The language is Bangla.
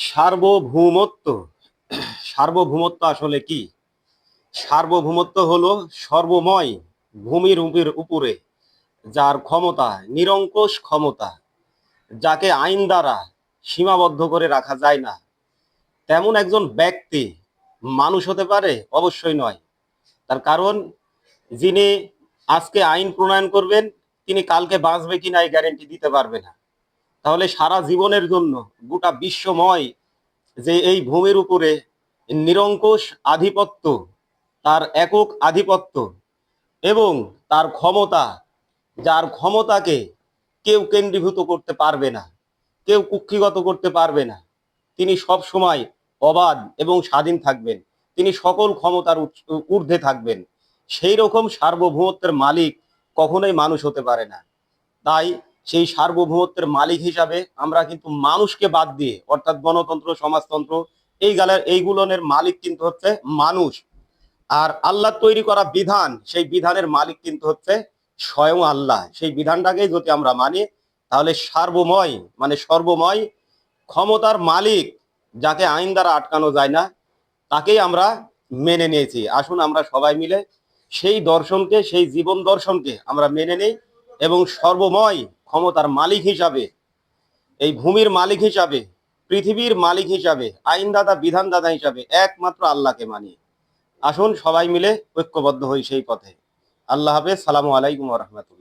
সার্বভৌমত্ব। সার্বভৌমত্ব আসলে কি? সার্বভৌমত্ব হলো সর্বময় ভূমির উপরে যার ক্ষমতা, নিরঙ্কুশ ক্ষমতা, যাকে আইন দ্বারা সীমাবদ্ধ করে রাখা যায় না, তেমন একজন ব্যক্তি মানুষ হতে পারে? অবশ্যই নয়। তার কারণ, যিনি আজকে আইন প্রণয়ন করবেন তিনি কালকে বাঁচবে কিনা এই গ্যারেন্টি দিতে পারবে না। তাহলে সারা জীবনের জন্য গোটা বিশ্বময় যে এই ভূমির উপরে নিরঙ্কুশ আধিপত্য, তার একক আধিপত্য এবং তার ক্ষমতা, যার ক্ষমতাকে কেউ কেন্দ্রীভূত করতে পারবে না, কেউ কুক্ষিগত করতে পারবে না, তিনি সব সময় অবাধ এবং স্বাধীন থাকবেন, তিনি সকল ক্ষমতার ঊর্ধ্বে থাকবেন। সেই রকম সার্বভৌমত্বের মালিক কখনোই মানুষ হতে পারে না। তাই সেই সার্বভৌমত্বের মালিক হিসাবে আমরা কিন্তু মানুষকে বাদ দিয়ে, অর্থাৎ গণতন্ত্র, সমাজতন্ত্র, এইগুলোর মালিক কিন্তু হচ্ছে মানুষ। আর আল্লাহ তৈরি করা বিধান, সেই বিধানের মালিক কিন্তু হচ্ছে স্বয়ং আল্লাহ। সেই বিধানটাকেই যদি আমরা মানি, তাহলে সার্বময় মানে সর্বময় ক্ষমতার মালিক, যাকে আইন দ্বারা আটকানো যায় না, তাকেই আমরা মেনে নিয়েছি। আসুন আমরা সবাই মিলে সেই দর্শনকে, সেই জীবন দর্শনকে আমরা মেনে নেই এবং সর্বময় ক্ষমতার মালিক হিসাবে, এই ভূমির মালিক হিসাবে, পৃথিবীর মালিক হিসাবে, আইনদাতা বিধানদাতা হিসাবে একমাত্র আল্লাহকে মানি। আসুন সবাই মিলে ঐক্যবদ্ধ হই সেই পথে। আল্লাহ হাফেজ। সালামু আলাইকুম ওয়া রাহমাতুল্লাহ।